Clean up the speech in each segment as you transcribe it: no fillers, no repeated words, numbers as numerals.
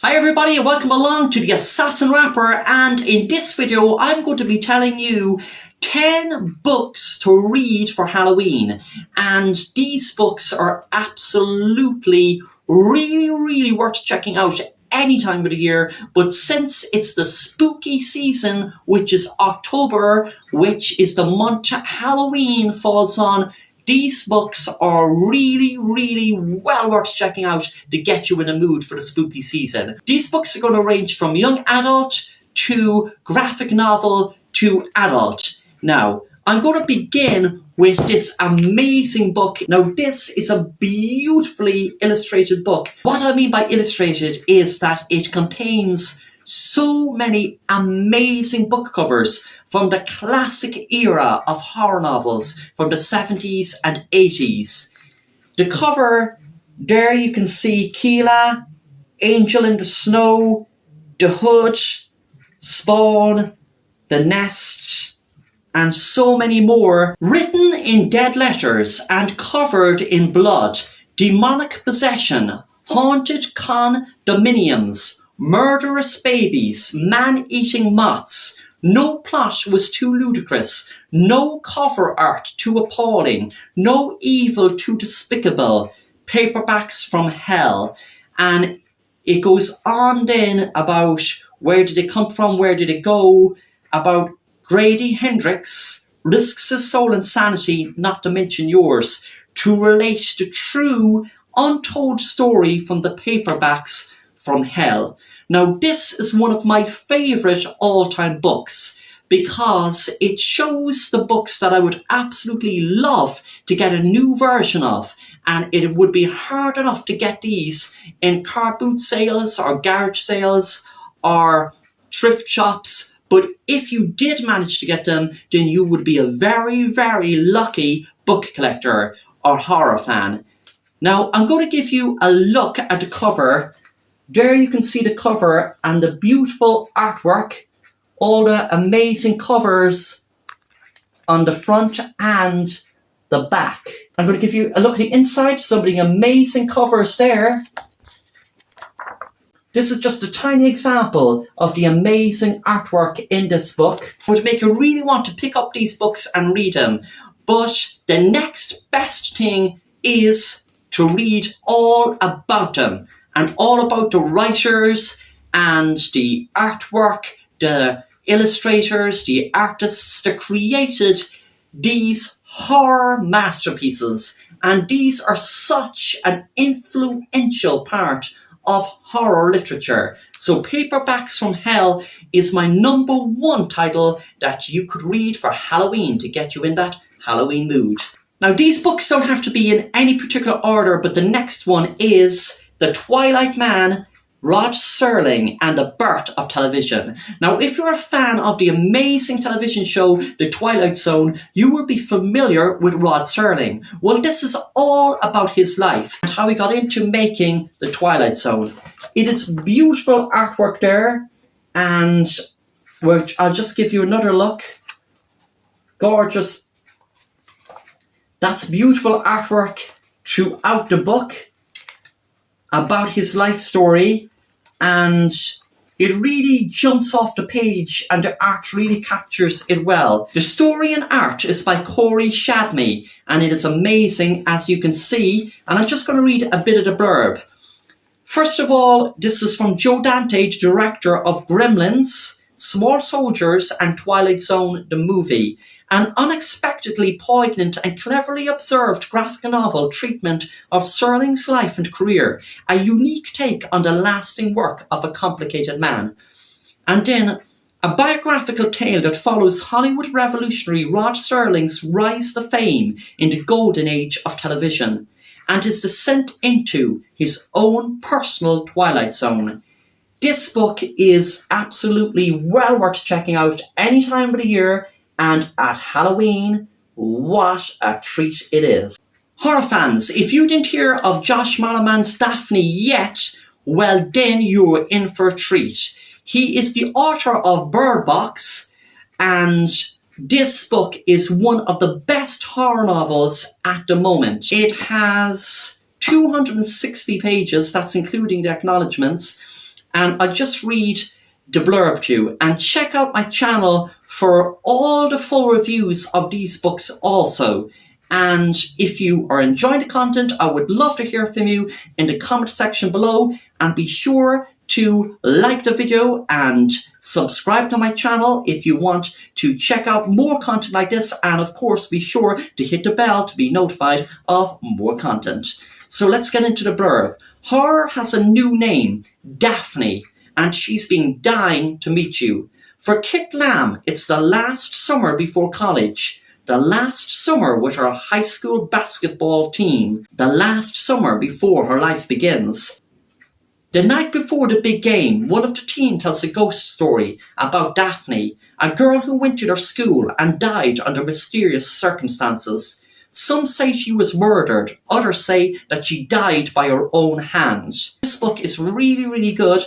Hi everybody and welcome along to the Assassin Rapper, and in this video I'm going to be telling you 10 books to read for Halloween, and these books are absolutely really worth checking out any time of the year. But since it's the spooky season, which is October, which is the month Halloween falls on, these books are really well worth checking out to get you in the mood for the spooky season. These books are going to range from young adult to graphic novel to adult. Now, I'm going to begin with this amazing book. Now, this is a beautifully illustrated book. What I mean by illustrated is that it contains so many amazing book covers from the classic era of horror novels from the 70s and 80s. The cover, there you can see Keela, Angel in the Snow, The Hood, Spawn, The Nest, and so many more, written in dead letters and covered in blood. Demonic possession, haunted condominiums, murderous babies, man-eating moths. No plot was too ludicrous, no cover art too appalling, no evil too despicable. Paperbacks from hell. And it goes on then about where did it come from, where did it go, about Grady Hendrix risks his soul and sanity, not to mention yours, to relate the true, untold story from the paperbacks from hell. Now, this is one of my favourite all-time books because it shows the books that I would absolutely love to get a new version of, and it would be hard enough to get these in car boot sales or garage sales or thrift shops. But if you did manage to get them, then you would be a very lucky book collector or horror fan. Now, I'm going to give you a look at the cover. There you can see the cover and the beautiful artwork, all the amazing covers on the front and the back. I'm going to give you a look at the inside, some of the amazing covers there. This is just a tiny example of the amazing artwork in this book. It would make you really want to pick up these books and read them. But the next best thing is to read all about them and all about the writers and the artwork, the illustrators, the artists that created these horror masterpieces. And these are such an influential part of horror literature. So Paperbacks from Hell is my number one title that you could read for Halloween to get you in that Halloween mood. Now, these books don't have to be in any particular order, but the next one is The Twilight Man, Rod Serling and the Birth of Television. Now, if you're a fan of the amazing television show The Twilight Zone, you will be familiar with Rod Serling. Well, this is all about his life and how he got into making The Twilight Zone. It is beautiful artwork there, and I'll just give you another look. Gorgeous. That's beautiful artwork throughout the book about his life story, and it really jumps off the page and the art really captures it well. The story and art is by Corey Shadney, and it is amazing, as you can see, and I'm just going to read a bit of the blurb. First of all, this is from Joe Dante, the director of Gremlins, Small Soldiers and Twilight Zone the movie. An unexpectedly poignant and cleverly observed graphic novel treatment of Serling's life and career, a unique take on the lasting work of a complicated man. And then a biographical tale that follows Hollywood revolutionary Rod Serling's rise to fame in the golden age of television and his descent into his own personal Twilight Zone. This book is absolutely well worth checking out any time of the year, and at Halloween, what a treat it is. Horror fans, if you didn't hear of Josh Malerman's Daphne yet, well then you're in for a treat. He is the author of Bird Box, and this book is one of the best horror novels at the moment. It has 260 pages, that's including the acknowledgements, And I'll just read the blurb to you, and check out my channel for all the full reviews of these books also. And if you are enjoying the content, I would love to hear from you in the comment section below, and be sure to like the video and subscribe to my channel if you want to check out more content like this, and of course be sure to hit the bell to be notified of more content. So let's get into the blurb. Horror has a new name, Daphne, and she's been dying to meet you. For Kit Lamb, it's the last summer before college, the last summer with her high school basketball team, the last summer before her life begins. The night before the big game, one of the team tells a ghost story about Daphne, a girl who went to their school and died under mysterious circumstances. Some say she was murdered, others say that she died by her own hand. This book is really good.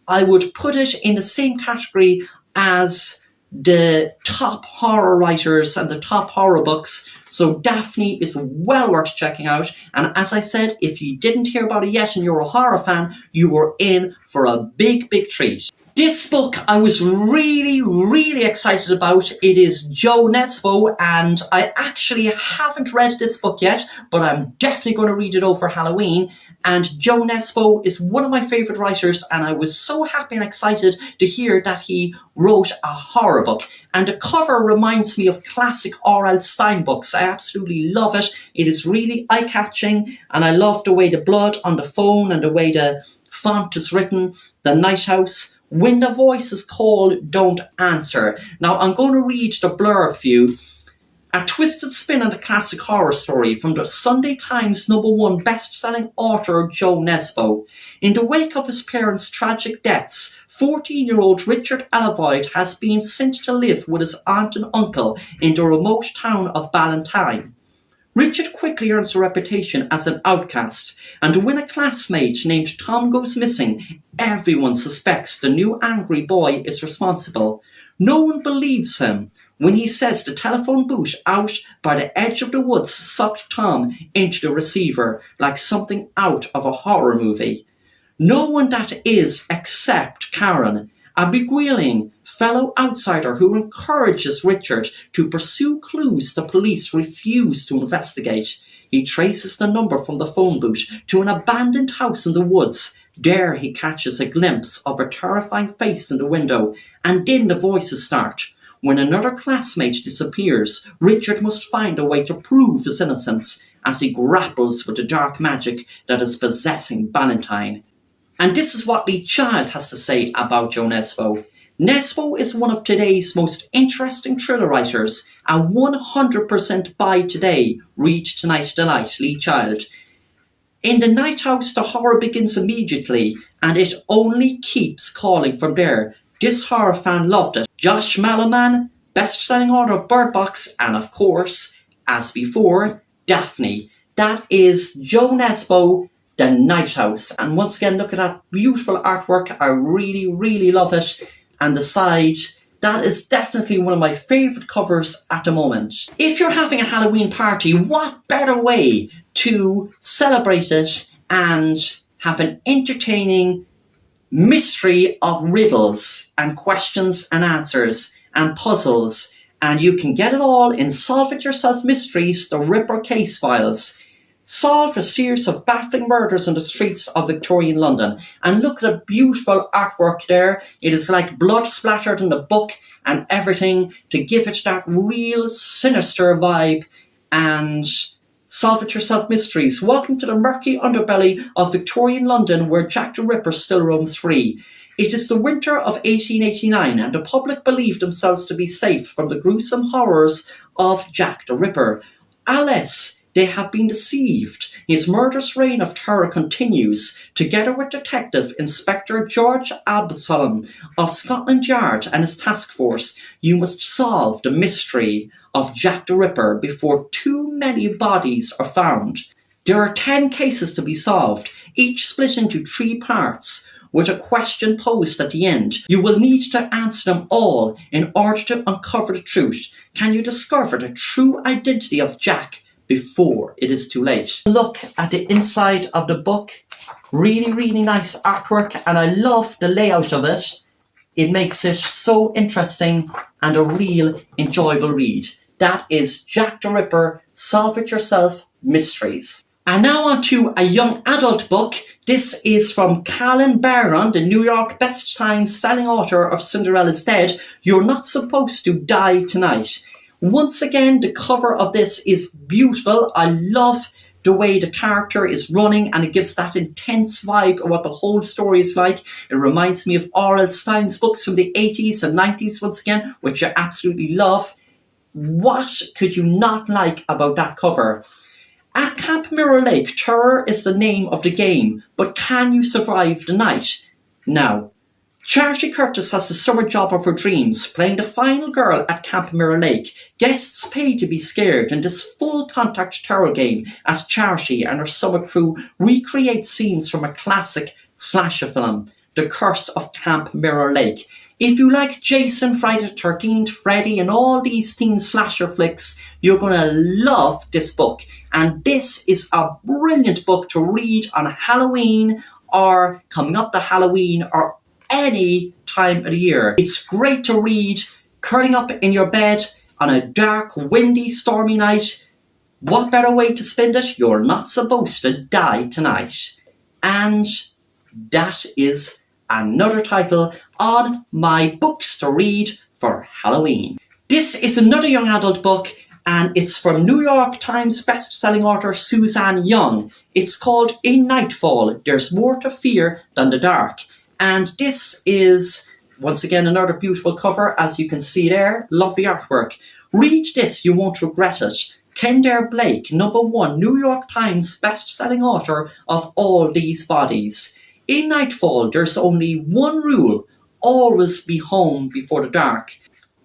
I would put it in the same category as the top horror writers and the top horror books. So Daphne is well worth checking out. And as I said, if you didn't hear about it yet and you're a horror fan, you were in for a big treat. This book I was really excited about. It is Jo Nesbø, and I actually haven't read this book yet, but I'm definitely going to read it over Halloween. And Jo Nesbø is one of my favourite writers, and I was so happy and excited to hear that he wrote a horror book. And the cover reminds me of classic R.L. Stine books. I absolutely love it. It is really eye-catching, and I love the way the blood on the phone and the way the font is written. The Night House. When the voice is called, don't answer. Now I'm going to read the blurb for you. A twisted spin on the classic horror story from the Sunday Times #1 best-selling author Jo Nesbø. In the wake of his parents' tragic deaths, 14-year-old Richard Alavoyd has been sent to live with his aunt and uncle in the remote town of Ballantyne. Richard quickly earns a reputation as an outcast, and when a classmate named Tom goes missing, everyone suspects the new angry boy is responsible. No one believes him when he says the telephone booth out by the edge of the woods sucked Tom into the receiver like something out of a horror movie. No one that is except Karen, a beguiling fellow outsider who encourages Richard to pursue clues the police refuse to investigate. He traces the number from the phone booth to an abandoned house in the woods. There he catches a glimpse of a terrifying face in the window, and then the voices start. When another classmate disappears, Richard must find a way to prove his innocence as he grapples with the dark magic that is possessing Ballantyne. And this is what Lee Child has to say about Jo Nesbø. Nesbø is one of today's most interesting thriller writers, a 100% buy today, read tonight delight, Lee Child. In The Night House, the horror begins immediately, and it only keeps calling from there. This horror fan loved it. Josh Malerman, best-selling author of Bird Box, and of course, as before, Daphne. That is Jo Nesbø, The Night House. And once again, look at that beautiful artwork. I really love it. And the side, that is definitely one of my favourite covers at the moment. If you're having a Halloween party, what better way to celebrate it and have an entertaining mystery of riddles and questions and answers and puzzles. And you can get it all in Solve It Yourself Mysteries, The Ripper Case Files. Solve a series of baffling murders on the streets of Victorian London. And look at the beautiful artwork there. It is like blood splattered in the book and everything to give it that real sinister vibe. And Solve It Yourself Mysteries. Welcome to the murky underbelly of Victorian London, where Jack the Ripper still roams free. It is the winter of 1889, and the public believe themselves to be safe from the gruesome horrors of Jack the Ripper. Alas, they have been deceived. His murderous reign of terror continues. Together with Detective Inspector George Absalom of Scotland Yard and his task force, you must solve the mystery of Jack the Ripper before too many bodies are found. There are 10 cases to be solved, each split into 3 parts, with a question posed at the end. You will need to answer them all in order to uncover the truth. Can you discover the true identity of Jack before it is too late? Look at the inside of the book. Really, really nice artwork, and I love the layout of it. It makes it so interesting and a real enjoyable read. That is Jack the Ripper, Solve It Yourself Mysteries. And now on to a young adult book. This is from Callan Barron, the New York Best Times selling author of Cinderella's Dead. You're Not Supposed to Die Tonight. Once again, the cover of this is beautiful. I love the way the character is running, and it gives that intense vibe of what the whole story is like. It reminds me of R.L. Stein's books from the 80s and 90s once again, which I absolutely love. What could you not like about that cover? At Camp Mirror Lake, terror is the name of the game, but can you survive the night? Now, Charity Curtis has the summer job of her dreams, playing the final girl at Camp Mirror Lake. Guests pay to be scared in this full-contact terror game as Charity and her summer crew recreate scenes from a classic slasher film, The Curse of Camp Mirror Lake. If you like Jason, Friday the 13th, Freddy, and all these teen slasher flicks, you're going to love this book. And this is a brilliant book to read on Halloween, or coming up to Halloween, or any time of the year. It's great to read, curling up in your bed on a dark, windy, stormy night. What better way to spend it? You're Not Supposed to Die Tonight. And that is another title on my books to read for Halloween. This is another young adult book, and it's from New York Times best-selling author Suzanne Young. It's called In Nightfall, There's More to Fear Than the Dark. And this is, once again, another beautiful cover, as you can see there. Lovely artwork. Read this, you won't regret it. Kendare Blake, #1 New York Times best-selling author of All These Bodies. In Nightfall, there's only one rule: always be home before the dark.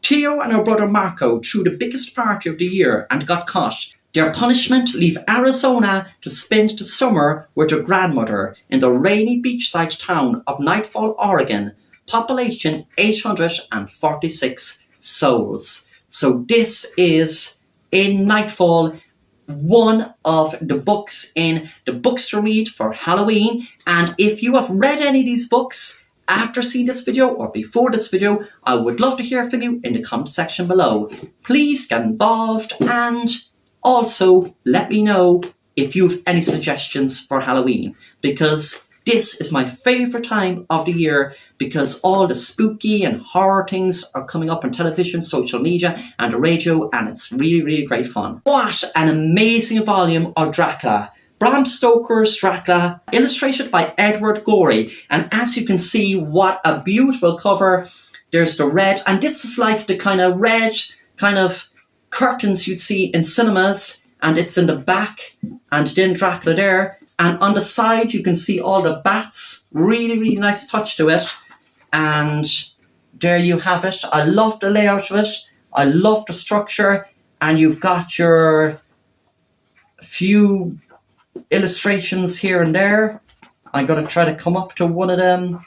Theo and her brother Marco threw the biggest party of the year and got caught. Their punishment: leave Arizona to spend the summer with their grandmother in the rainy beachside town of Nightfall, Oregon. Population 846 souls. So this is In Nightfall, one of the books in the books to read for Halloween. And if you have read any of these books after seeing this video or before this video, I would love to hear from you in the comment section below. Please get involved, and also let me know if you have any suggestions for Halloween, because this is my favourite time of the year, because all the spooky and horror things are coming up on television, social media and the radio, and it's really, really great fun. What an amazing volume of Dracula. Bram Stoker's Dracula, illustrated by Edward Gorey. And as you can see, what a beautiful cover. There's the red, and this is like the kind of red kind of curtains you'd see in cinemas, and it's in the back, and then Dracula there. And on the side, you can see all the bats. Really, really nice touch to it. And there you have it. I love the layout of it. I love the structure. And you've got your few illustrations here and there. I'm going to try to come up to one of them.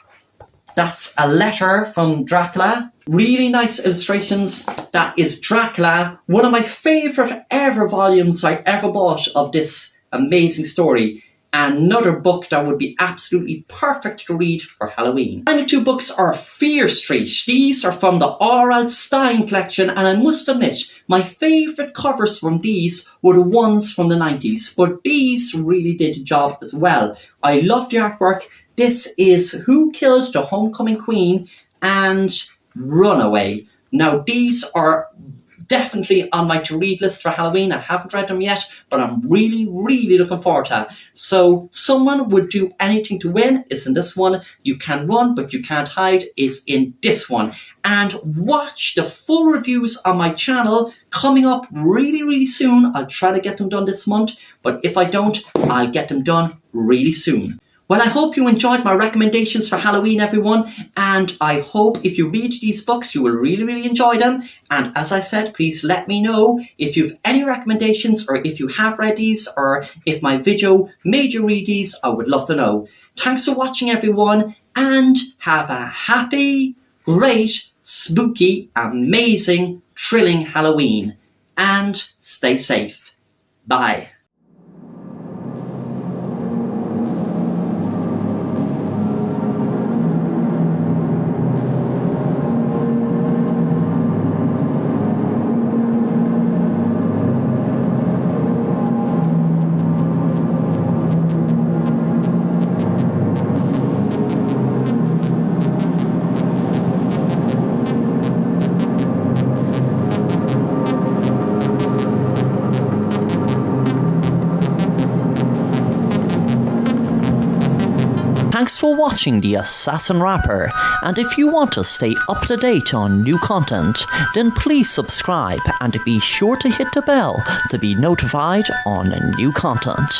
That's a letter from Dracula. Really nice illustrations. That is Dracula. One of my favourite ever volumes I ever bought of this amazing story. Another book that would be absolutely perfect to read for Halloween. And the two books are Fear Street. These are from the R.L. Stein collection, and I must admit, my favourite covers from these were the ones from the 90s, but these really did the job as well. I love the artwork. This is Who Killed the Homecoming Queen and Runaway. Now, these are definitely on my to-read list for Halloween. I haven't read them yet, but I'm really, really looking forward to it. So, Someone Would Do Anything to Win is in this one. You Can Run, But You Can't Hide is in this one. And watch the full reviews on my channel coming up really, really soon. I'll try to get them done this month, but if I don't, I'll get them done really soon. Well, I hope you enjoyed my recommendations for Halloween, everyone, and I hope if you read these books, you will really, really enjoy them. And as I said, please let me know if you've any recommendations, or if you have read these, or if my video made you read these. I would love to know. Thanks for watching, everyone, and have a happy, great, spooky, amazing, thrilling Halloween. And stay safe. Bye. Thanks for watching The Assassin Rapper, and if you want to stay up to date on new content, then please subscribe and be sure to hit the bell to be notified on new content.